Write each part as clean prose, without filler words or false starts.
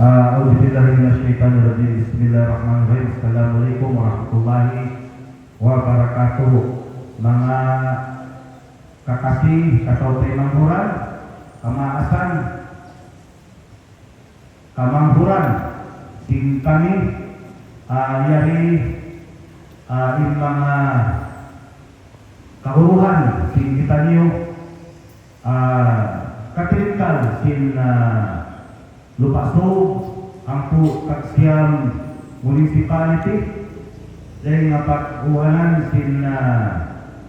Auzubillahiminasyaitonirrajim. Bismillahirrahmanirrahim. Assalamualaikum warahmatullahi wabarakatuh. Mga kakasih, katautay manghuran, kamaasan, kamanghuran, sing kami, yari, in mga kahuruhan, sing kita niyo, katirikal, sin Lupaso, ang po kagsiyang municipality, dahil nga pag-uhanan sin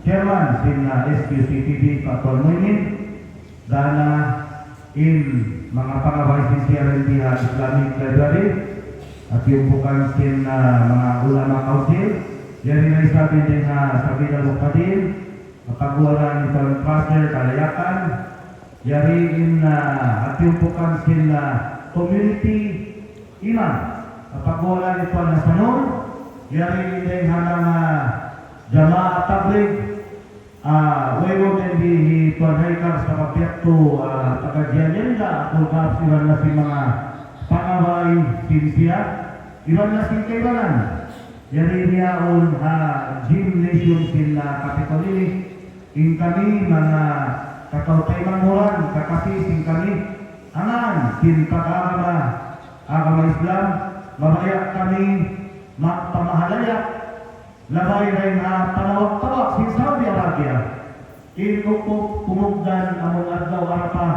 chairman, sin SQCTV Patolmoynin, dana in mga pangabay sin CRND Islamic Library, at yung bukan sin mga ulama council, yan na isabi din sa Binalok Padin, pag-uhanan itong Pastor Kalayakan, yari in at yung bukan sin community imam, pag-uhanan ito na sanol, yari din hanang jamaah tabligh, wego din di Tuan Haikar sa kapyakto pagkagyan yan ka, kung kapsiran na si mga pangabay sinsiya, iwan na si kaibanan, yari niyaon gymnasium sin Kapitolini, in kami mga kakautay manghuran, kakasising kami, angan, sin agama Islam, mabaya kami magpamahalaya, labay rin panawag-tawag sin Saudi Arabia, inukop pumugdan among adlaw arapa,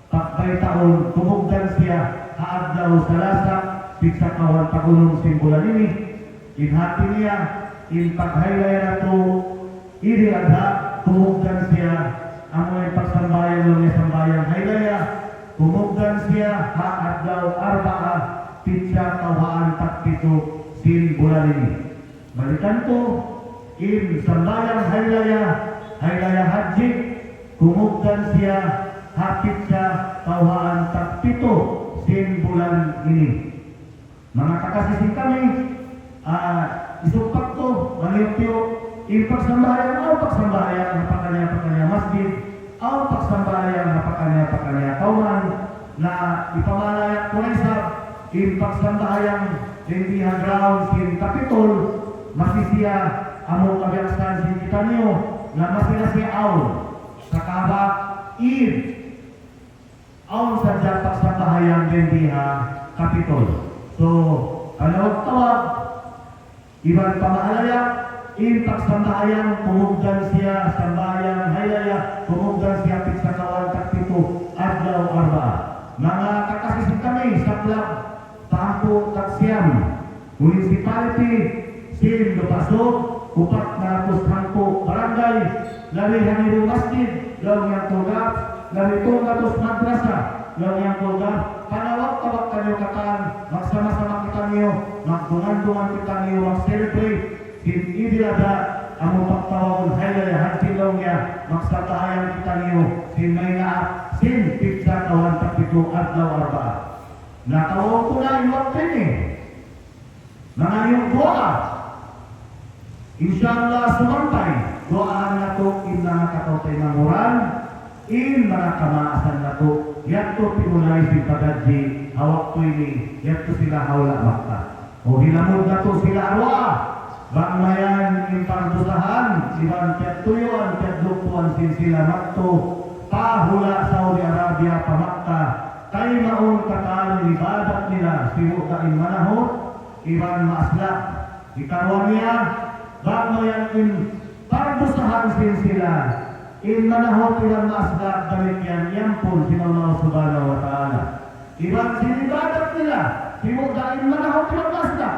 takbay taon, pumugdan siya, adlaw sa lasa, pizza kawan pagulong simbolan ini, inhati niya, in paghaylay na to, iri adha, pumugdan siya, amoy pagsambayan ng niya sambayang haylaya, pumugdan siya, adlaw arbaa, pizza kawaan takpito, sin bulan ini. Balikan to, in sambayang haylaya, haylaya haji, pumugdan siya, pizza kawaan takpito, sin bulan ini. Mga kakasising kami, isukpak to, malipyo, in pagsambayan o pagsambayan napakanya masjid o pagsambayan napakanya kauman na ipamalayak kunaysab in pagsambayan dindihan ground sin Kapitol masisiya among kabiaksan sin kita niyo na masila si aon sa kaba in aon sa dyan pagsambayan dindiha Kapitol. So tawag iban pamahalayak in pagsambayan, pumugdan siya, sambayan, haylaya, pumugdan siya, pigsakawan, takpito, adlaw, arba. Mga kakasisig kami sa club, Pangko, Taksiyam, Municipality, Sin, Lupaso, Upat na Pangko, Barangay, Lari Haniru Masjid, Lawyang Tugap, Lari Tungatos Madrasa, Lawyang Tugap, panawag-tawag kanyo katan, magsama-sama kita niyo, magdungan-dungan kita niyo, mag-celebrate, sin idilada ang pagtawag haylaya hagsilaw niya magsatahayan kita niyo sin may sin pizza kawan tapito adlaw arba. Natawag ko na yung waktin mga yung doa inshallah sumantay doaan na to in mga katautay manguran in mga kamaasan na to yato pinulay si pagadji hawak to ini yato sila hawla makta o hilamod na to sila arwa bangmayan in pagdusahan, iban tiyak tuyuan, tiyak lupuan sin sila makto, pahula Saudi Arabia pamakta, kay maun kataan ibadat nila, sinuka in manahot, iban maasla, ikarwa niya, bangmayan in pagdusahan sin sila, in manahot iban maasla, damit yan, yampun sin Allah subhanahu wa ta'ala. Iban sin ibadat nila, sinuka in manahot iban maasla,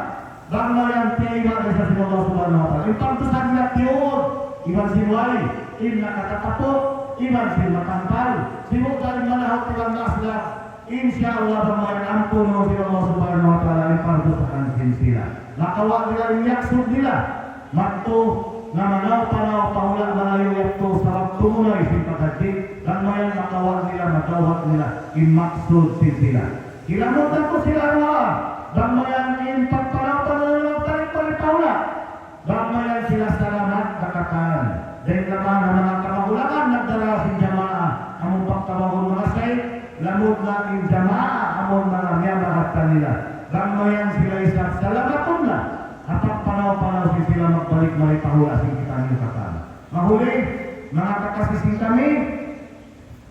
bangma yang tiada sa Allah subhanahu wa ta'ala. Ipagtusan na tiyon, iban sinway, in nakatapapok, iban sin matampal, sinutan manahot iban nasla, insyaallah bangma yang ampun si Allah subhanahu wa ta'ala, ipagtusan sin sila. Nakawa nila yung yaksud nila, makto na manaw-panaw pahula malayo yakto sa tumunay sin pagkajit, bangma yang nakawa nila, matawag nila, imaksud sin sila. Kilamutan ko sila bangmayan in pagpanaw-panaw ng tarik-palit-paula. Bangmayan sila salamat kakatan. Dahil naman ang mga kamagulangan nagdala si jamaah. Among pagkabagong mga say, lamod na in jamaah among mga miyama katan nila. Ramayan sila isa, salamaton na. At ang panaw-panaw sila magbalik maripahula sing kita niyo katan. Mahuli, mga kakasising kami,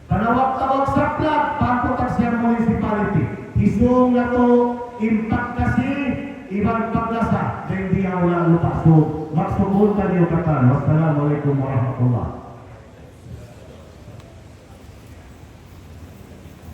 panawag-tawag sa plat, pagputak siya municipality. Hisong na to, impact kasi, ibang paglasa, sa hindi ang wala lupa. So, magsubuntan niyo katan. Wassalamualaikum warahmatullah.